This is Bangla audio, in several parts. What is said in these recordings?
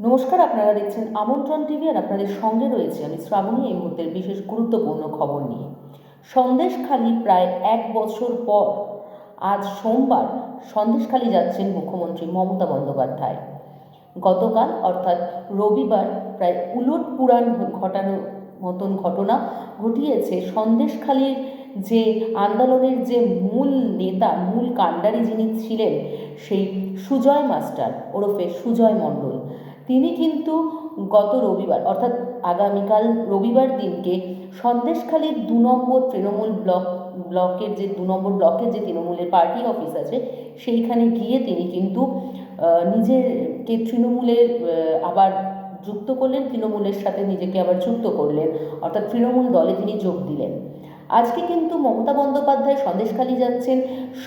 নমস্কার, আপনারা দেখছেন আমন্ত্রণ টিভি আর আপনাদের সঙ্গে রয়েছে আমি শ্রাবণী। এই মুহূর্তের বিশেষ গুরুত্বপূর্ণ খবর নিয়ে সন্দেশখালি প্রায় 1 বছর পর আজ সোমবার সন্দেশখালি যাচ্ছেন মুখ্যমন্ত্রী মমতা বন্দ্যোপাধ্যায়। গতকাল অর্থাৎ রবিবার প্রায় উলটপুরাণ ঘটানোর মতন ঘটনা ঘটিয়েছে সন্দেশখালির যে আন্দোলনের যে মূল নেতা, মূল কাণ্ডারি যিনি ছিলেন, সেই সুজয় মাস্টার ওরফে সুজয় মণ্ডল। তিনি কিন্তু গত রবিবার অর্থাৎ আগামীকাল রবিবার দিনকে সন্দেশখালির 2 নম্বর তৃণমূল ব্লকের যে 2 নম্বর ব্লকের যে তৃণমূলের পার্টি অফিস আছে সেইখানে গিয়ে তিনি কিন্তু নিজেকে তৃণমূলের আবার যুক্ত করলেন, তৃণমূলের সাথে নিজেকে আবার যুক্ত করলেন, অর্থাৎ তৃণমূল দলে তিনি যোগ দিলেন। আজকে কিন্তু মমতা বন্দ্যোপাধ্যায় সন্দেশখালি যাচ্ছেন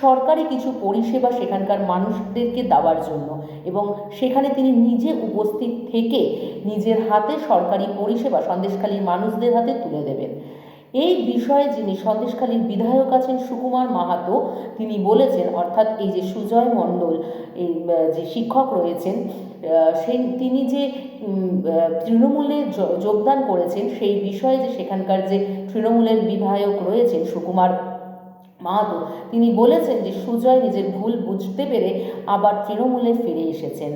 সরকারি কিছু পরিষেবা সেখানকার মানুষদেরকে দেওয়ার জন্য, এবং সেখানে তিনি নিজে উপস্থিত থেকে নিজের হাতে সরকারি পরিষেবা সন্দেশখালির মানুষদের হাতে তুলে দেবেন। এই বিষয়ে যিনি সন্দেশখালির বিধায়ক আছেন সুকুমার মাহাতো, তিনি বলেছেন, অর্থাৎ এই যে সুজয় মণ্ডল এই যে শিক্ষক রয়েছেন, তিনি যে তৃণমূলে যোগদান করেছেন সেই বিষয়ে যে সেখানকার যে তৃণমূলের বিধায়ক রয়েছেন সুকুমার মাহাতো, তিনি বলেছেন যে সুজয় নিজের ভুল বুঝতে পেরে আবার তৃণমূলে ফিরে এসেছেন।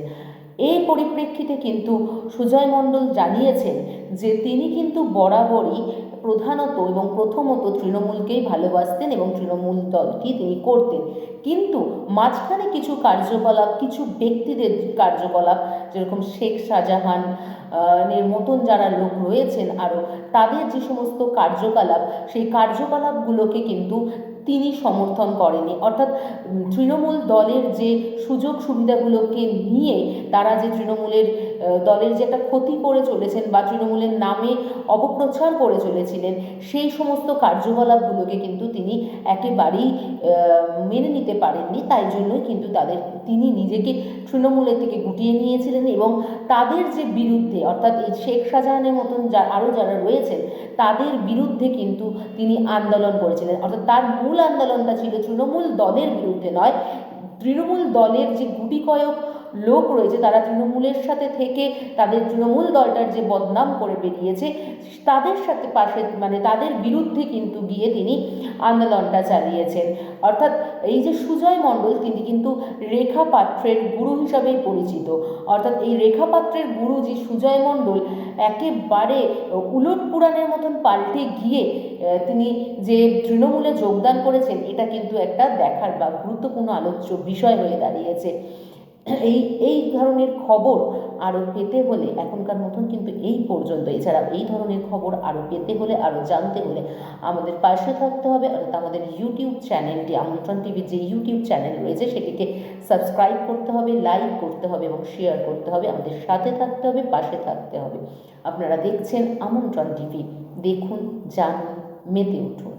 এই পরিপ্রেক্ষিতে কিন্তু সুজয় মণ্ডল জানিয়েছেন যে তিনি কিন্তু বরাবরই প্রধানত এবং প্রথমত তৃণমূলকেই ভালোবাসতেন এবং তৃণমূল দলটি তিনি করতেন, কিন্তু মাঝখানে কিছু কার্যকলাপ, কিছু ব্যক্তিদের কার্যকলাপ, যেরকম শেখ শাহজাহান এর মতন যারা লোক রয়েছেন আরও, তাদের যে সমস্ত কার্যকলাপ, সেই কার্যকলাপগুলোকে কিন্তু তিনি সমর্থন করেনি। অর্থাৎ তৃণমূল দলের যে সুযোগ সুবিধাগুলোকে নিয়ে তারা যে তৃণমূলের দলের যে একটা ক্ষতি করে চলেছেন বা তৃণমূলের নামে অপপ্রচার করে চলেছিলেন, সেই সমস্ত কার্যকলাপগুলোকে কিন্তু তিনি একেবারেই মেনে নিতে পারেননি। তাই জন্যই কিন্তু তিনি নিজেকে তৃণমূলের থেকে গুটিয়ে নিয়েছিলেন এবং তাদের যে বিরুদ্ধে, অর্থাৎ এই শেখ শাহজাহানের মতন আরও যারা রয়েছেন তাদের বিরুদ্ধে কিন্তু তিনি আন্দোলন করেছিলেন। অর্থাৎ তার মূল আন্দোলনটা ছিল তৃণমূল দলের বিরুদ্ধে নয়, তৃণমূল দলের যে গুটি কয়েক লোক রয়েছে তারা তৃণমূলের সাথে থেকে তাদের তৃণমূল দলটার যে বদনাম করে বেরিয়েছে তাদের সাথে তাদের বিরুদ্ধে কিন্তু গিয়ে তিনি আন্দোলনটা চালিয়েছেন। অর্থাৎ এই যে সুজয় মণ্ডল, তিনি কিন্তু রেখা পাত্রের গুরু হিসাবেই পরিচিত। অর্থাৎ এই রেখা পাত্রের গুরু যে সুজয় মণ্ডল একেবারে উলটপুরাণের মতন পাল্টে গিয়ে তিনি যে তৃণমূলে যোগদান করেছেন, এটা কিন্তু একটা দেখার বা গুরুত্বপূর্ণ আলোচ্য বিষয় হয়ে দাঁড়িয়েছে। এই ধরনের খবর আরও পেতে হলে এখনকার মতন কিন্তু এই পর্যন্ত। এছাড়া এই ধরনের খবর আরও পেতে হলে, আরও জানতে হলে আমাদের পাশে থাকতে হবে। অর্থাৎ আমাদের ইউটিউব চ্যানেলটি, আমন্ত্রণ টিভির যে ইউটিউব চ্যানেল রয়েছে সেটিকে সাবস্ক্রাইব করতে হবে, লাইক করতে হবে এবং শেয়ার করতে হবে। আমাদের সাথে থাকতে হবে, পাশে থাকতে হবে। আপনারা দেখছেন আমন্ত্রণ টিভি, দেখুন, জানুন, মেতে উঠুন।